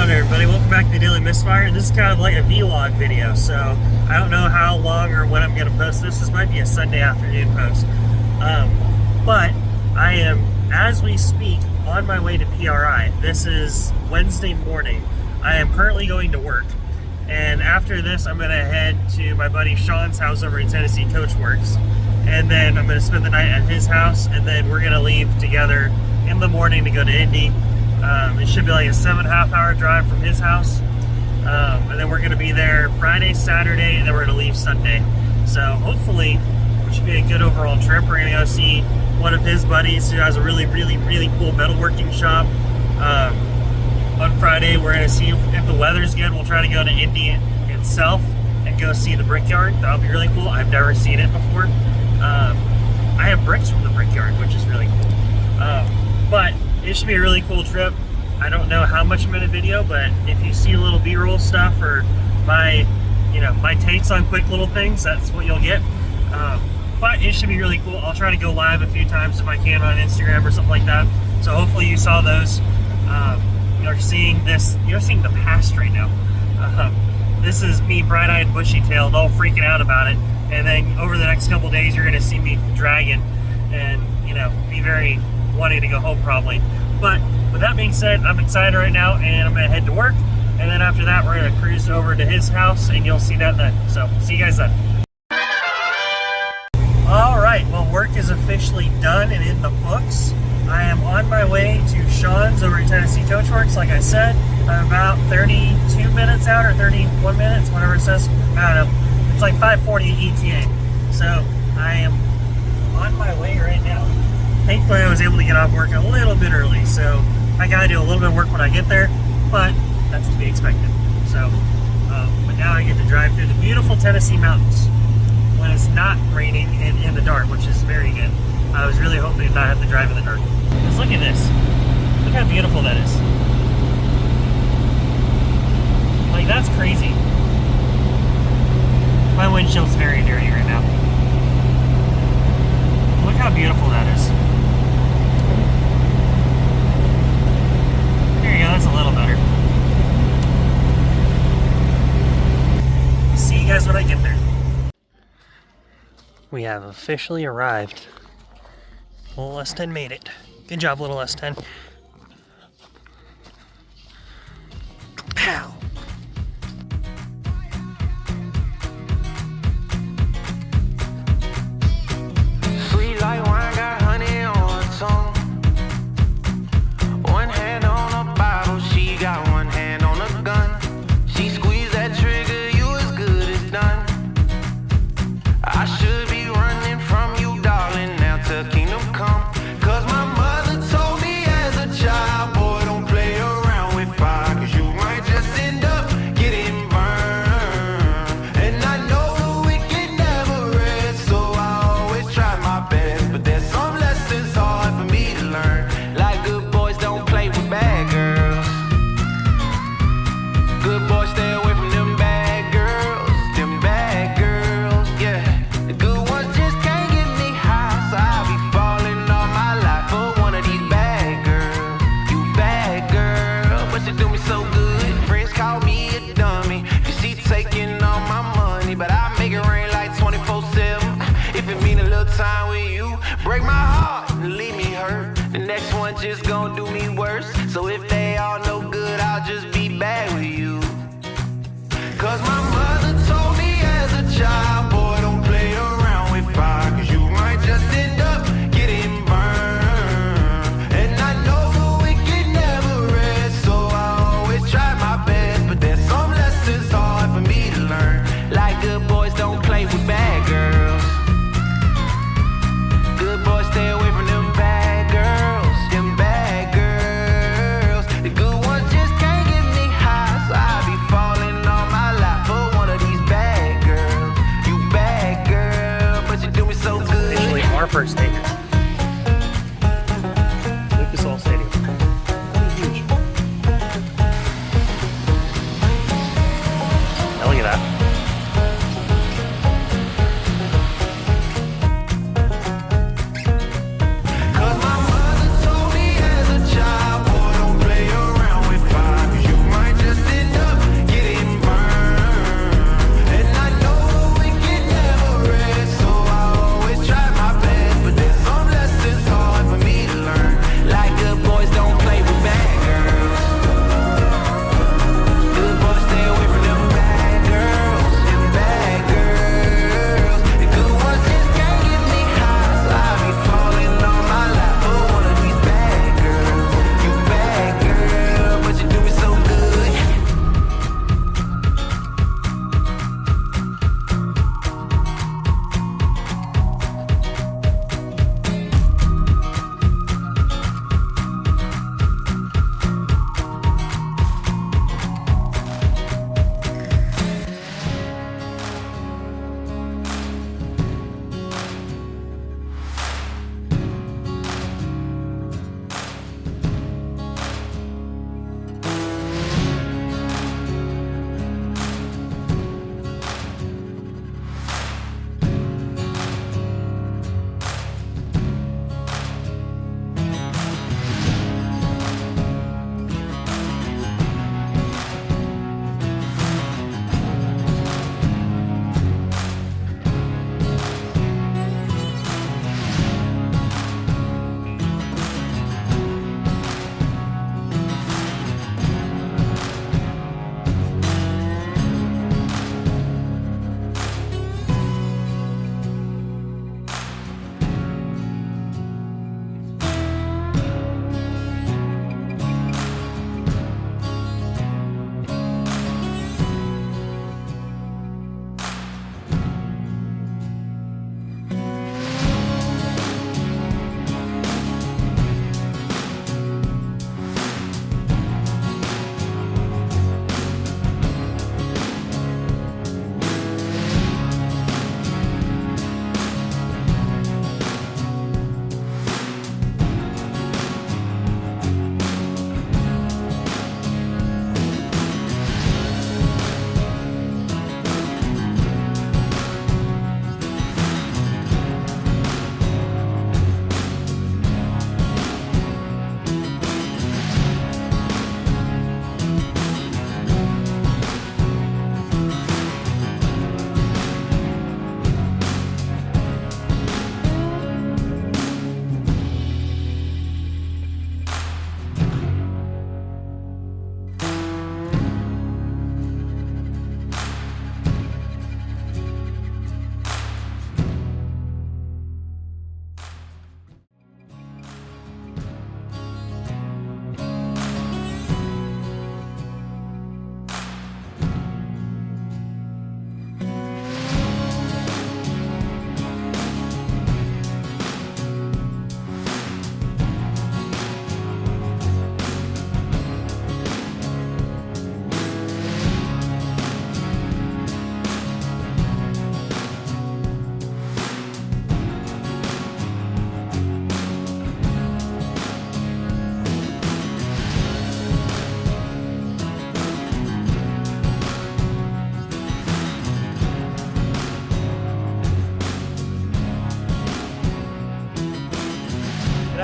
on everybody? Welcome back to the Daily Misfire. This is kind of like a vlog video, so I don't know how long or when I'm going to post this. This might be a Sunday afternoon post. But I am, as we speak, on my way to PRI. This is Wednesday morning. I am currently going to work. And after this, I'm going to head to my buddy Sean's house over in Tennessee, Coachworks. And then I'm going to spend the night at his house, and then we're going to leave together in the morning to go to Indy. It should be like a 7.5 hour drive from his house. And then we're going to be there Friday, Saturday, and then we're going to leave Sunday. So hopefully it should be a good overall trip. We're going to go see one of his buddies who has a really cool metalworking shop. On Friday, we're going to see if the weather's good. We'll try to go to Indy itself and go see the brickyard. That'll be really cool. I've never seen it before. I have bricks from the brickyard, which is really cool. But it should be a really cool trip. I don't know how much I'm in a video, but if you see little B-roll stuff or my takes on quick little things, that's what you'll get. But it should be really cool. I'll try to go live a few times if I can on Instagram or something like that. So hopefully you saw those. You're seeing this. You're seeing the past right now. This is me bright-eyed, bushy-tailed, all freaking out about it. And then over the next couple days, you're going to see me dragging and be very wanting to go home probably. But with that being said, I'm excited right now, and I'm going to head to work. And then after that, we're going to cruise over to his house, and you'll see that then. So see you guys then. All right, well, work is officially done and in the books. I am on my way to Sean's over in Tennessee Coachworks. Like I said, I'm about 32 minutes out, or 31 minutes, whatever it says. I don't know. It's like 5:40 ETA. So I am on my way right now. Thankfully, I was able to get off work a little bit early, so I gotta do a little bit of work when I get there, but that's to be expected. So, but now I get to drive through the beautiful Tennessee mountains when it's not raining and in the dark, which is very good. I was really hoping to not have to drive in the dark. Because look at this. Look how beautiful that is. Like, that's crazy. My windshield's very dirty right now. Look how beautiful that is. There you go, that's a little better. See you guys when I get there. We have officially arrived. Little S10 made it. Good job, little S10. Pow! Sweet like wine, got honey on her tongue. One hand on a bottle, she got one hand on a gun. She squeezed that trigger, you as good as done. I should be running from you, darling, now to kingdom come. Cause my mother told me as a child, boy, don't play around with fire, cause you might just end up getting burned. And I know the wicked never rest, so I always try my best. But there's some lessons hard for me to learn. Like good boys don't play with bad girls. Good boys stay away from them bad girls. Them bad girls, yeah. The good ones just can't get me high, so I'll be falling all my life for one of these bad girls. You bad girl, but you do me so good. Friends call me a dummy, cause she taking all my money, but I make it rain like 24/7. If it mean a little time with you, break my heart and leave me hurt. The next one just gon' do me worse. So if they all no good, I'll just be bad with you. Cause my mother told me as a child, boy, don't play around with fire, cause you might just end up getting burned. And I know the wicked never rest, so I always try my best. But there's some lessons hard for me to learn. Like good boys don't play with bad girls. Good boys stay away from them bad girls. Them bad girls. The good ones just can't get me high, so I be falling all my life for one of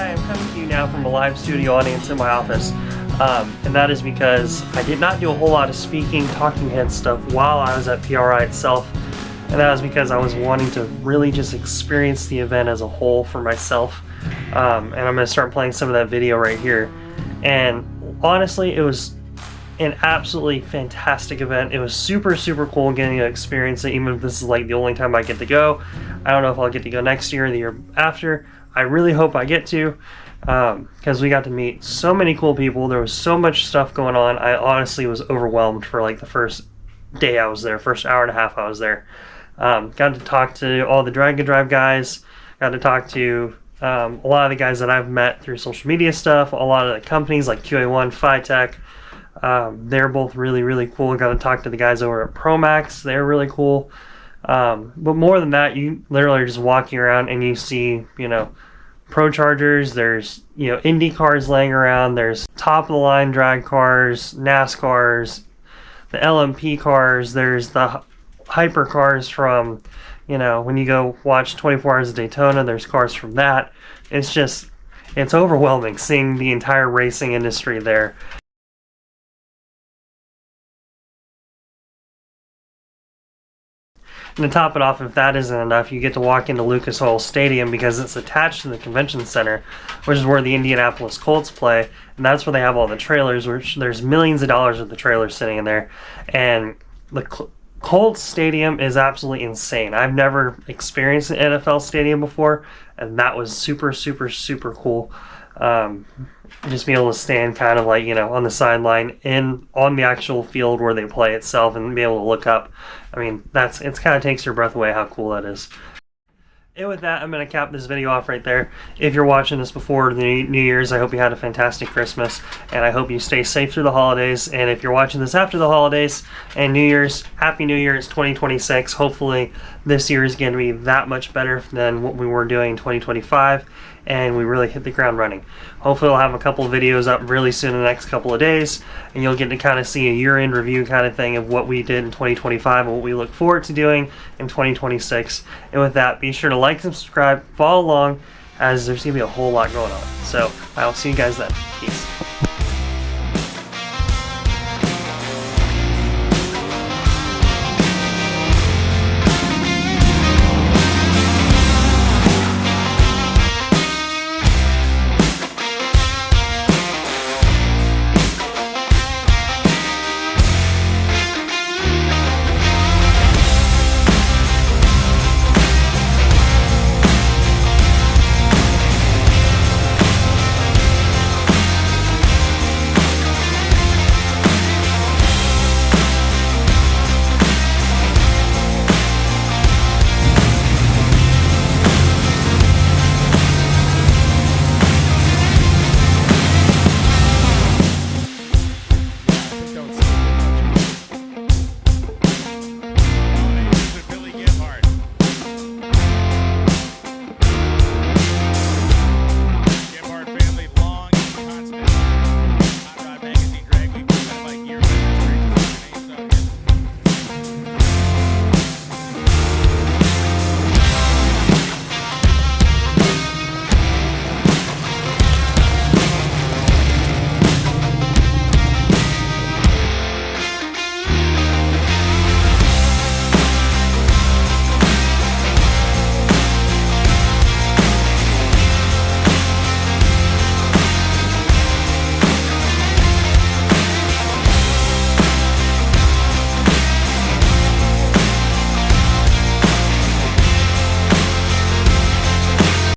I am coming to you now from a live studio audience in my office, and that is because I did not do a whole lot of speaking, talking head stuff while I was at PRI itself, and that was because I was wanting to really just experience the event as a whole for myself, and I'm going to start playing some of that video right here. And honestly, it was an absolutely fantastic event. It was super cool getting to experience it, even if this is like the only time I get to go. I don't know if I'll get to go next year or the year after. I really hope I get to, because we got to meet so many cool people. There was so much stuff going on. I honestly was overwhelmed for like the first day I was there, first hour and a half I was there. Got to talk to all the Drag and Drive guys, got to talk to a lot of the guys that I've met through social media stuff, a lot of the companies like QA1, Phytech. They're both really cool. Got to talk to the guys over at Promax. They're really cool. But more than that, you literally are just walking around and you see, you know, Pro Chargers, there's, you know, Indy cars laying around, there's top of the line drag cars, NASCARs, the LMP cars, there's the hyper cars from, you know, when you go watch 24 Hours of Daytona, there's cars from that. It's just, it's overwhelming seeing the entire racing industry there. And to top it off, if that isn't enough, you get to walk into Lucas Oil Stadium because it's attached to the convention center, which is where the Indianapolis Colts play, and that's where they have all the trailers, which there's millions of dollars of the trailers sitting in there. And the Colts Stadium is absolutely insane. I've never experienced an NFL stadium before, and that was super cool. Just being able to stand kind of like, you know, on the sideline on the actual field where they play itself and be able to look up. I mean, it's kind of takes your breath away how cool that is. And with that, I'm going to cap this video off right there. If you're watching this before the New Year's, I hope you had a fantastic Christmas, and I hope you stay safe through the holidays. And if you're watching this after the holidays and New Year's, Happy New Year. It's 2026. Hopefully this year is going to be that much better than what we were doing in 2025, and we really hit the ground running. Hopefully I'll have a couple of videos up really soon in the next couple of days, and you'll get to kind of see a year-end review kind of thing of what we did in 2025 and what we look forward to doing in 2026. And with that, be sure to like and subscribe, follow along, as there's going to be a whole lot going on. So I'll see you guys then. Peace.